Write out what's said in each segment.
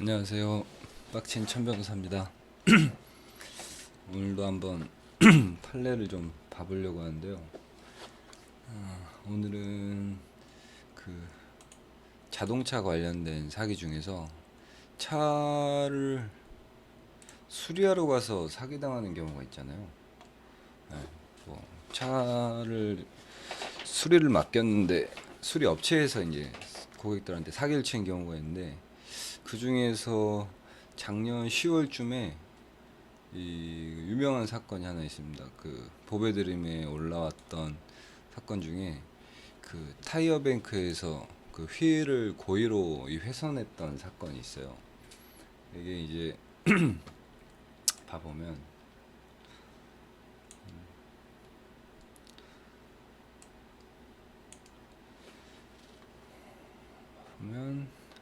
안녕하세요. 빡친 천변호사입니다. 오늘도 한번 판례를 좀 봐보려고 하는데요. 오늘은 그 자동차 관련된 사기 중에서 차를 수리하러 가서 사기당하는 경우가 있잖아요. 네, 뭐 차를 수리를 맡겼는데 수리 업체에서 이제 고객들한테 사기를 친 경우가 있는데, 그 중에서 작년 10월쯤에 이 유명한 사건이 하나 있습니다. 그 보배드림에 올라왔던 사건 중에 그 타이어뱅크에서 그 휠을 고의로 훼손했던 사건이 있어요. 이게 이제 봐보면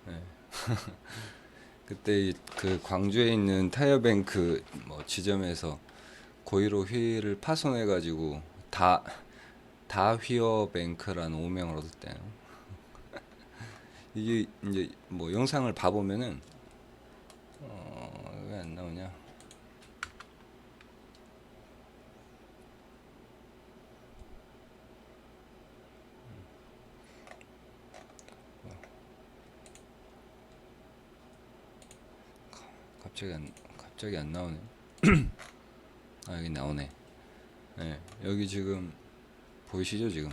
네. 그때 그 광주에 있는 타이어뱅크 뭐 지점에서 고의로 휠을 파손해가지고 다휘어뱅크라는 오명을 얻었대요. 이게 이제 뭐 영상을 봐보면은 왜 안 나오냐? 갑자기 안 나오네. 아, 여기 나오네. 네, 여기 지금 보이시죠 지금?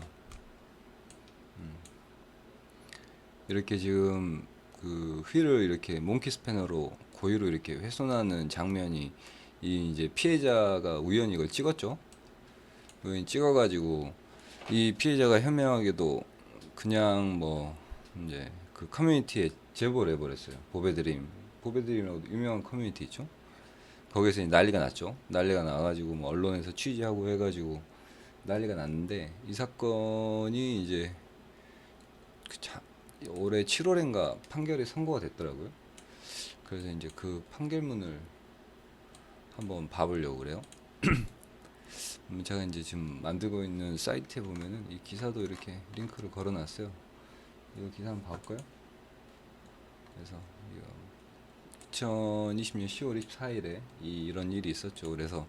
이렇게 지금 그 휠을 이렇게 몽키 스패너로 고의로 이렇게 훼손하는 장면이, 이 이제 피해자가 우연히 이걸 찍었죠. 우연히 찍어가지고 이 피해자가 현명하게도 그냥 뭐 이제 그 커뮤니티에 제보를 해버렸어요. 보배드림이라고 유명한 커뮤니티 있죠. 거기서 이제 난리가 났죠. 난리가 나가지고 뭐 언론에서 취재하고 해가지고 난리가 났는데, 이 사건이 이제 올해 7월인가 판결이 선고가 됐더라고요. 그래서 이제 그 판결문을 한번 봐보려고 그래요. 제가 이제 지금 만들고 있는 사이트에 보면은 이 기사도 이렇게 링크를 걸어놨어요. 이거 기사 한번 봐볼까요? 그래서 2020년 10월 24일에 이런 일이 있었죠. 그래서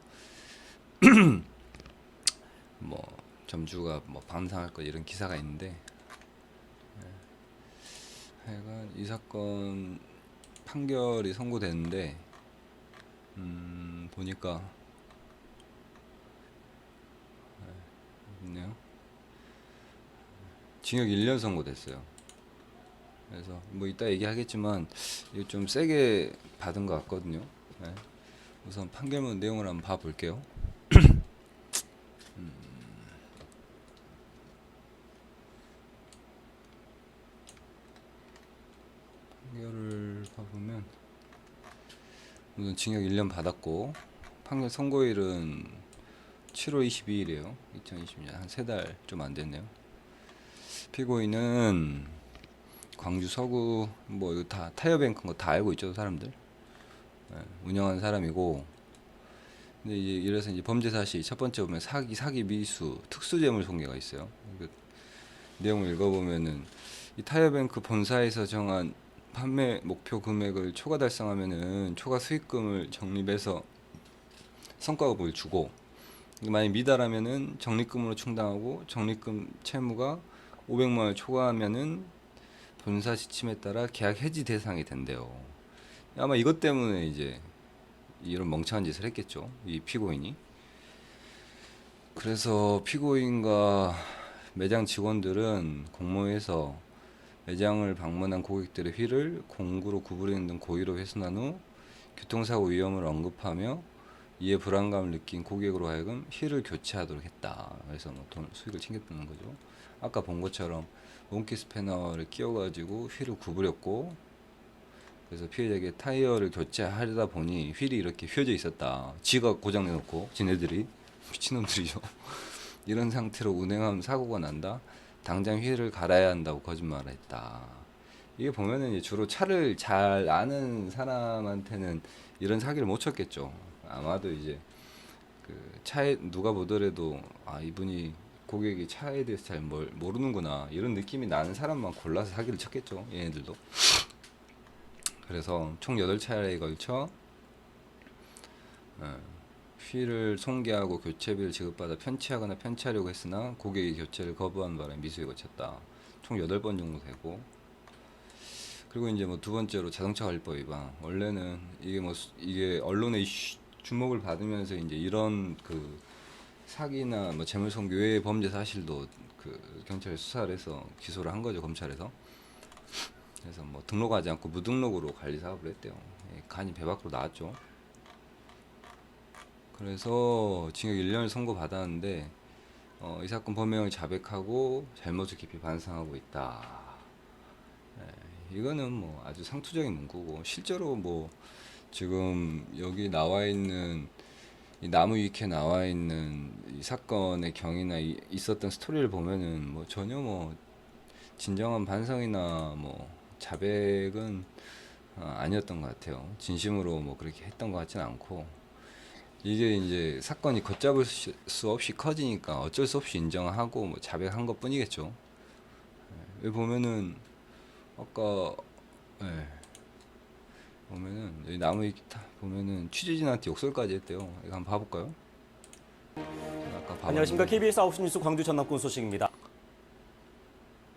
뭐 점주가 뭐 반상할 것 이런 기사가 있는데, 하여간 이 사건 판결이 선고됐는데 보니까 있네요. 징역 1년 선고됐어요. 그래서 뭐 이따 얘기하겠지만 이거 좀 세게 받은 것 같거든요. 네. 우선 판결문 내용을 한번 봐볼게요. 판결을 봐보면 우선 징역 1년 받았고, 판결 선고일은 7월 22일이에요. 2020년 한 3달 좀 안 됐네요. 피고인은 광주 서구 뭐 이거 다 타이어뱅크인 거 다 알고 있죠, 사람들. 네, 운영하는 사람이고. 근데 이제 이래서 이제 범죄 사실 첫 번째 보면 사기 미수 특수재물 손괴가 있어요. 그 내용을 읽어보면은 이 타이어뱅크 본사에서 정한 판매 목표 금액을 초과 달성하면은 초과 수익금을 적립해서 성과급을 주고, 만약 미달하면은 적립금으로 충당하고, 적립금 채무가 500만 원 초과하면은 본사 지침에 따라 계약 해지 대상이 된대요. 아마 이것 때문에 이제 이런 멍청한 짓을 했겠죠, 이 피고인이. 그래서 피고인과 매장 직원들은 공모해서 매장을 방문한 고객들의 휠을 공구로 구부리는 등 고의로 훼손한 후 교통사고 위험을 언급하며 이에 불안감을 느낀 고객으로 하여금 휠을 교체하도록 했다. 그래서 뭐 수익을 챙겼다는 거죠. 아까 본 것처럼 몽키 스패너를 끼워가지고 휠을 구부렸고, 그래서 피해자에게 타이어를 교체하려다 보니 휠이 이렇게 휘어져 있었다. 지가 고장내놓고, 지네들이 미친놈들이죠. 이런 상태로 운행하면 사고가 난다. 당장 휠을 갈아야 한다고 거짓말을 했다. 이게 보면은 이제 주로 차를 잘 아는 사람한테는 이런 사기를 못 쳤겠죠. 아마도 이제 그 차에 누가 보더라도 아, 이분이 고객이 차에 대해서 잘 모르는구나, 이런 느낌이 나는 사람만 골라서 사기를 쳤겠죠, 얘네들도. 그래서 총 8차례에 걸쳐 휠을 손괴하고 교체비를 지급받아 편취하거나 편취하려고 했으나 고객이 교체를 거부한 바람에 미수에 거쳤다. 총 8번 정도 되고, 그리고 이제 뭐 두 번째로 자동차 관리법 위반. 원래는 이게 언론의 주목을 받으면서 이제 이런 그 사기나 뭐 재물손괴 외의 범죄 사실도 그 경찰에 수사를 해서 기소를 한 거죠, 검찰에서. 그래서 뭐 등록하지 않고 무등록으로 관리 사업을 했대요. 간이 배 밖으로 나왔죠. 그래서 징역 1년을 선고받았는데 이 사건 범행을 자백하고 잘못을 깊이 반성하고 있다. 이거는 뭐 아주 상투적인 문구고, 실제로 뭐 지금 여기 나와 있는 이 나무 위키에 나와 있는 이 사건의 경위나 있었던 스토리를 보면은 뭐 전혀 뭐 진정한 반성이나 뭐 자백은 아니었던 것 같아요. 진심으로 뭐 그렇게 했던 것 같지는 않고, 이게 이제 사건이 걷잡을 수 없이 커지니까 어쩔 수 없이 인정하고 뭐 자백한 것 뿐이겠죠. 여기 보면은 아까 예, 보면은 여기 나무 위키 보면은 취재진한테 욕설까지 했대요. 이거 한번 봐볼까요? 아까 안녕하십니까. 봐봤는데. KBS 9시 뉴스 광주 전남권 소식입니다.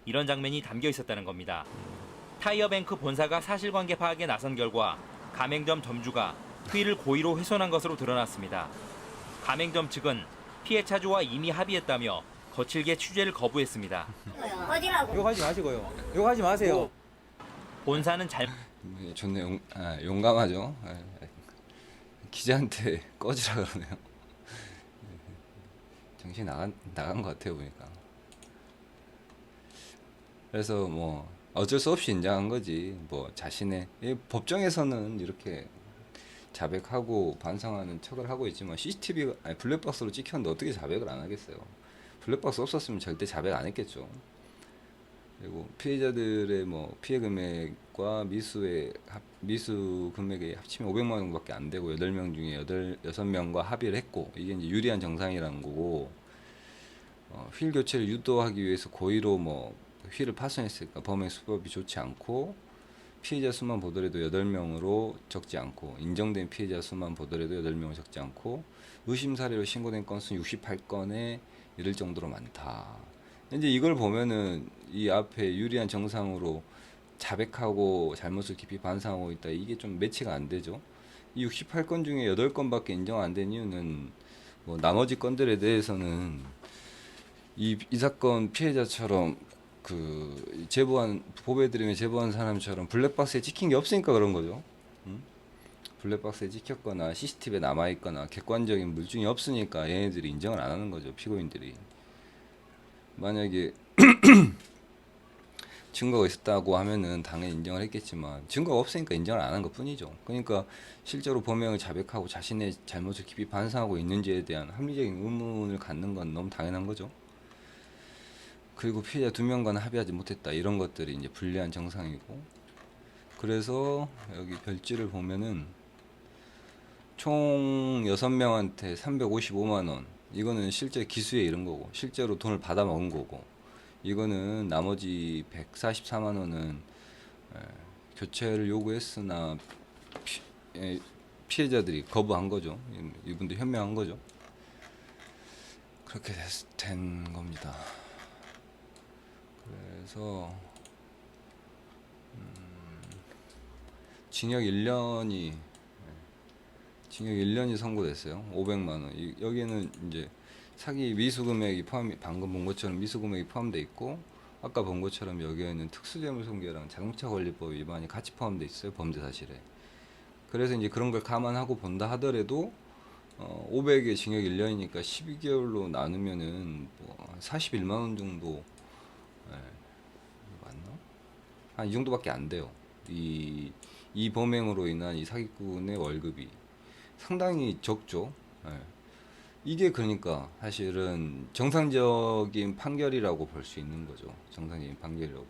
이런 장면이 담겨 있었다는 겁니다. 타이어뱅크 본사가 사실관계 파악에 나선 결과 가맹점 점주가 휠을 고의로 훼손한 것으로 드러났습니다. 가맹점 측은 피해 차주와 이미 합의했다며 거칠게 취재를 거부했습니다. 어디라고? 욕하지 마시고요. 욕하지 마세요. 본사는 좋네. 용감하죠. 기자한테 꺼지라 그러네요. 정신이 나간 것 같아요, 보니까. 그래서 뭐 어쩔 수 없이 인정한 거지. 뭐 자신의 법정에서는 이렇게 자백하고 반성하는 척을 하고 있지만 CCTV가 블랙박스로 찍혔는데 어떻게 자백을 안 하겠어요. 블랙박스 없었으면 절대 자백 안 했겠죠. 그리고 피해자들의 뭐 피해 금액과 미수 금액이 합치면 500만 원 정도밖에 안 되고 8명 중에 6명과 합의를 했고, 이게 이제 유리한 정상이라는 거고, 휠 교체를 유도하기 위해서 고의로 뭐 휠을 파손했으니까 범행 수법이 좋지 않고, 피해자 수만 보더라도 8명으로 적지 않고, 인정된 피해자 수만 보더라도 8명을 적지 않고, 의심 사례로 신고된 건수는 68건에 이를 정도로 많다. 이제 이걸 보면은 이 앞에 유리한 정상으로 자백하고 잘못을 깊이 반성하고 있다. 이게 좀 매치가 안 되죠. 이 68건 중에 8건밖에 인정 안 된 이유는 뭐 나머지 건들에 대해서는 이 사건 피해자처럼 그 보배드림에 제보한 사람처럼 블랙박스에 찍힌 게 없으니까 그런 거죠. 블랙박스에 찍혔거나 CCTV에 남아있거나 객관적인 물증이 없으니까 얘네들이 인정을 안 하는 거죠, 피고인들이. 만약에 증거가 있었다고 하면은 당연히 인정을 했겠지만 증거가 없으니까 인정을 안 한 것 뿐이죠. 그러니까 실제로 범행을 자백하고 자신의 잘못을 깊이 반성하고 있는지에 대한 합리적인 의문을 갖는 건 너무 당연한 거죠. 그리고 피해자 2명과는 합의하지 못했다. 이런 것들이 이제 불리한 정상이고, 그래서 여기 별지를 보면은 총 6명한테 355만 원. 이거는 실제 기수에 이른 거고, 실제로 돈을 받아 먹은 거고, 이거는 나머지 144만 원은 교체를 요구했으나 피해자들이 거부한 거죠. 이분도 현명한 거죠. 그렇게 된 겁니다. 그래서 징역 1년이 선고됐어요. 500만 원. 여기는 이제 사기 미수 금액이 방금 본 것처럼 미수 금액이 포함되어 있고, 아까 본 것처럼 여기에는 특수재물손괴랑 자동차 관리법 위반이 같이 포함되어 있어요, 범죄 사실에. 그래서 이제 그런 걸 감안하고 본다 하더라도 500에 징역 1년이니까 12개월로 나누면은 뭐 41만 원 정도, 맞나? 한 이 정도밖에 안 돼요. 이 범행으로 인한 이 사기꾼의 월급이 상당히 적죠. 이게 그러니까 사실은 정상적인 판결이라고 볼 수 있는 거죠. 정상적인 판결이라고.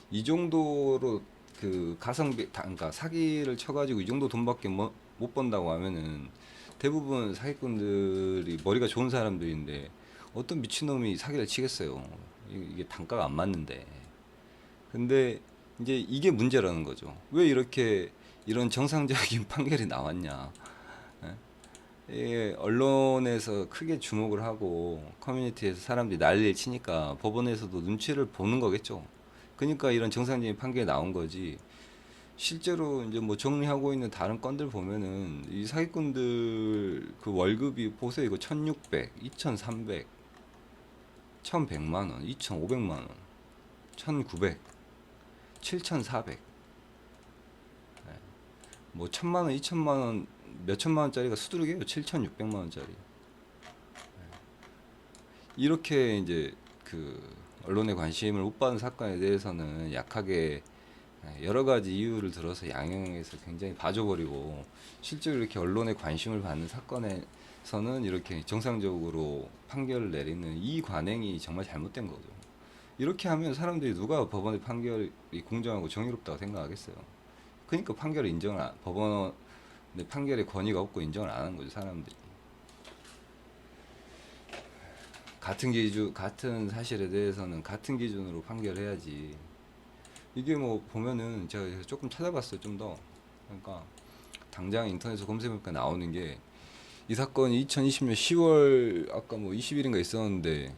이 정도로 그 그러니까 사기를 쳐가지고 이 정도 돈밖에 못 번다고 하면은 대부분 사기꾼들이 머리가 좋은 사람들인데 어떤 미친놈이 사기를 치겠어요. 이게 단가가 안 맞는데. 근데 이제 이게 문제라는 거죠. 왜 이렇게 이런 정상적인 판결이 나왔냐? 예? 이게 언론에서 크게 주목을 하고 커뮤니티에서 사람들이 난리를 치니까 법원에서도 눈치를 보는 거겠죠. 그러니까 이런 정상적인 판결이 나온 거지. 실제로 이제 뭐 정리하고 있는 다른 건들 보면은 이 사기꾼들 그 월급이 보세요. 이거 1,600, 2,300, 1,100만 원, 2,500만 원, 1,900, 7,400. 뭐 1,000만 원, 2,000만 원, 몇 천만 원짜리가 수두룩이에요. 7,600만 원짜리. 이렇게 이제 그 언론의 관심을 못 받은 사건에 대해서는 약하게 여러 가지 이유를 들어서 양형에서 굉장히 봐줘버리고, 실제로 이렇게 언론의 관심을 받는 사건에서는 이렇게 정상적으로 판결을 내리는 이 관행이 정말 잘못된 거죠. 이렇게 하면 사람들이 누가 법원의 판결이 공정하고 정의롭다고 생각하겠어요. 그러니까 판결을 법원의 판결의 권위가 없고 인정을 안 하는 거죠, 사람들이. 같은 사실에 대해서는 같은 기준으로 판결해야지. 이게 뭐 보면은 제가 조금 찾아봤어요, 좀 더. 그러니까 당장 인터넷에 검색해보니까 나오는 게, 이 사건이 2020년 10월 아까 뭐 20일인가 있었는데,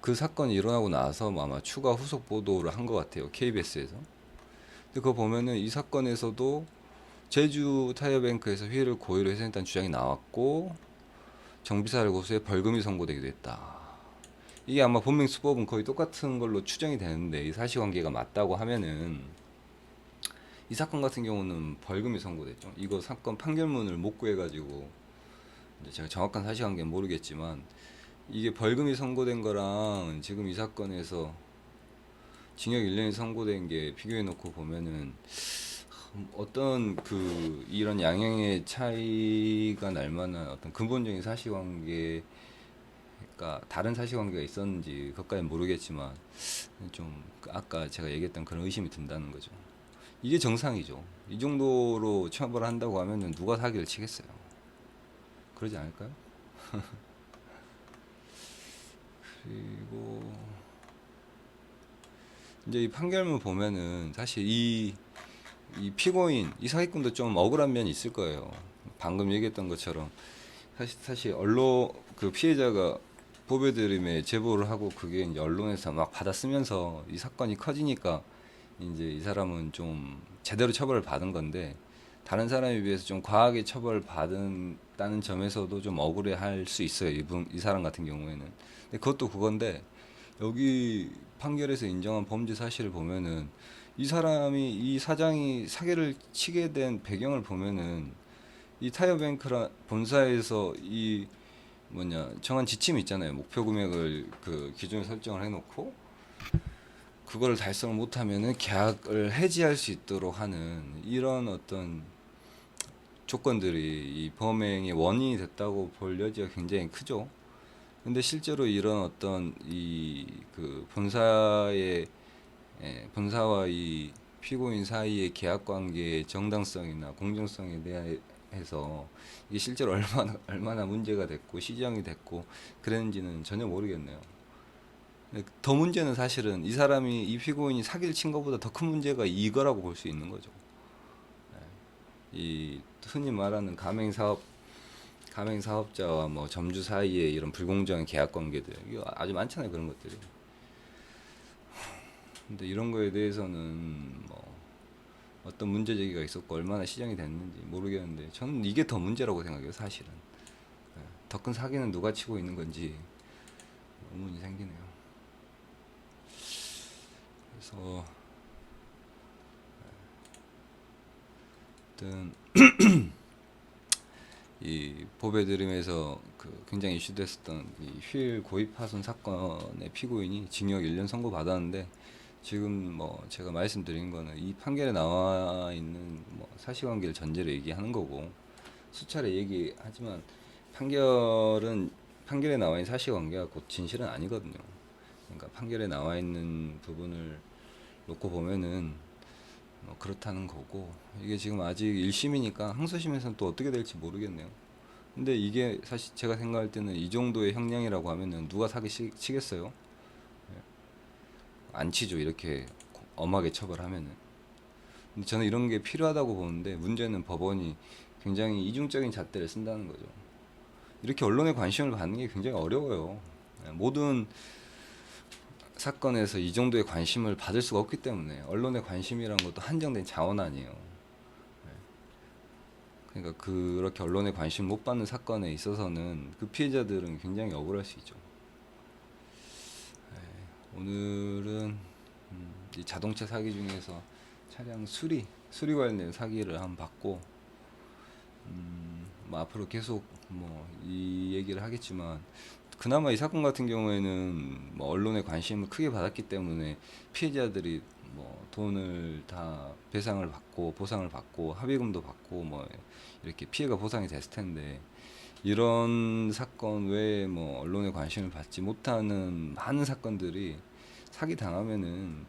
그 사건이 일어나고 나서 아마 추가 후속 보도를 한 것 같아요, KBS에서. 근데 그거 보면은 이 사건에서도 제주 타이어뱅크에서 회의를 고의로 해소했다는 주장이 나왔고, 정비사를 고소해 벌금이 선고되기도 했다. 이게 아마 본명수법은 거의 똑같은 걸로 추정이 되는데, 이 사실관계가 맞다고 하면은 이 사건 같은 경우는 벌금이 선고됐죠. 이거 사건 판결문을 못 구해가지고 제가 정확한 사실관계는 모르겠지만, 이게 벌금이 선고된 거랑 지금 이 사건에서 징역 1년이 선고된 게 비교해 놓고 보면은 어떤 이런 양형의 차이가 날 만한 어떤 근본적인 사실관계, 그러니까 다른 사실관계가 있었는지 그것까지는 모르겠지만, 좀 아까 제가 얘기했던 그런 의심이 든다는 거죠. 이게 정상이죠. 이 정도로 처벌을 한다고 하면은 누가 사기를 치겠어요. 그러지 않을까요? 그리고 이제 이 판결문 보면은 사실 이 피고인, 이 사기꾼도 좀 억울한 면이 있을 거예요. 방금 얘기했던 것처럼 사실 언론 그 피해자가 보배드림에 제보를 하고 그게 이제 언론에서 막 받아쓰면서 이 사건이 커지니까 이제 이 사람은 좀 제대로 처벌을 받은 건데, 다른 사람에 비해서 좀 과하게 처벌을 받았다는 점에서도 좀 억울해할 수 있어요. 이 사람 같은 경우에는. 근데 그것도 그건데, 여기 판결에서 인정한 범죄 사실을 보면은 이 사장이 사기를 치게 된 배경을 보면은, 이 타이어뱅크라 본사에서 정한 지침이 있잖아요. 목표 금액을 그 기준을 설정을 해놓고 그거를 달성을 못하면은 계약을 해지할 수 있도록 하는 이런 어떤 조건들이 이 범행의 원인이 됐다고 볼 여지가 굉장히 크죠. 근데 실제로 이런 어떤 본사와 이 피고인 사이의 계약 관계의 정당성이나 공정성에 대해서 이게 실제로 얼마나 문제가 됐고 시정이 됐고 그랬는지는 전혀 모르겠네요. 더 문제는 사실은 이 피고인이 사기를 친 것보다 더 큰 문제가 이거라고 볼 수 있는 거죠. 이 흔히 말하는 가맹사업자와 뭐 점주 사이에 이런 불공정한 계약 관계들, 이거 아주 많잖아요, 그런 것들이. 근데 이런 거에 대해서는 뭐 어떤 문제 제기가 있었고 얼마나 시정이 됐는지 모르겠는데, 저는 이게 더 문제라고 생각해요, 사실은. 더 큰 사기는 누가 치고 있는 건지 의문이 생기네요. 그래서 어떤 이 보배드림에서 굉장히 이슈됐었던 이 휠 고입 파손 사건의 피고인이 징역 1년 선고 받았는데, 지금 뭐 제가 말씀드린 거는 이 판결에 나와 있는 뭐 사실관계를 전제로 얘기하는 거고, 수차례 얘기하지만 판결에 나와 있는 사실관계가 곧 진실은 아니거든요. 그러니까 판결에 나와 있는 부분을 놓고 보면은 뭐 그렇다는 거고, 이게 지금 아직 1심이니까 항소심에서는 또 어떻게 될지 모르겠네요. 근데 이게 사실 제가 생각할 때는 이 정도의 형량이라고 하면은 누가 사기 치겠어요? 안 치죠, 이렇게 엄하게 처벌하면은. 근데 저는 이런 게 필요하다고 보는데 문제는 법원이 굉장히 이중적인 잣대를 쓴다는 거죠. 이렇게 언론의 관심을 받는 게 굉장히 어려워요. 모든 사건에서 이 정도의 관심을 받을 수가 없기 때문에 언론의 관심이란 것도 한정된 자원 아니에요. 그러니까 그렇게 언론의 관심 못 받는 사건에 있어서는 그 피해자들은 굉장히 억울할 수 있죠. 오늘은 이 자동차 사기 중에서 차량 수리 관련된 사기를 한번 받고 뭐 앞으로 계속 뭐 이 얘기를 하겠지만 그나마 이 사건 같은 경우에는 뭐 언론의 관심을 크게 받았기 때문에 피해자들이 뭐 돈을 다 배상을 받고 보상을 받고 합의금도 받고 뭐 이렇게 피해가 보상이 됐을 텐데 이런 사건 외에 뭐 언론의 관심을 받지 못하는 많은 사건들이 사기 당하면은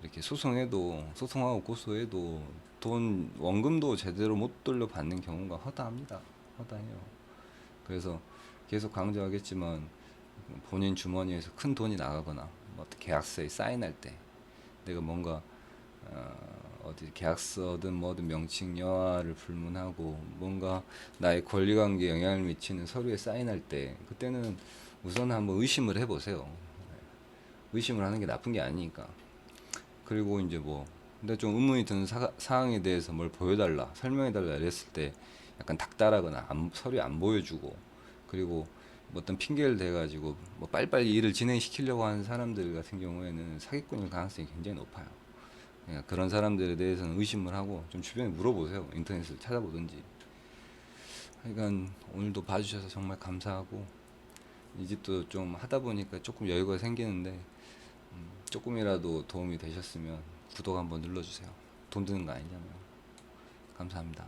이렇게 소송하고 고소해도 돈 원금도 제대로 못 돌려받는 경우가 허다해요. 그래서 계속 강조하겠지만 본인 주머니에서 큰 돈이 나가거나 뭐 계약서에 사인할 때 내가 뭔가 어디 계약서든 뭐든 명칭 여하를 불문하고 뭔가 나의 권리관계에 영향을 미치는 서류에 사인할 때 그때는 우선 한번 의심을 해보세요. 의심을 하는 게 나쁜 게 아니니까. 그리고 이제 뭐 근데 좀 의문이 드는 사항에 대해서 뭘 보여달라 설명해달라 이랬을 때 약간 닥달하거나 서류 안 보여주고 그리고 뭐 어떤 핑계를 대가지고 뭐 빨리빨리 일을 진행시키려고 하는 사람들 같은 경우에는 사기꾼일 가능성이 굉장히 높아요. 그러니까 그런 사람들에 대해서는 의심을 하고 좀 주변에 물어보세요. 인터넷을 찾아보든지. 그러니까 오늘도 봐주셔서 정말 감사하고 이 집도 좀 하다 보니까 조금 여유가 생기는데 조금이라도 도움이 되셨으면 구독 한번 눌러주세요. 돈 드는 거 아니냐면. 감사합니다.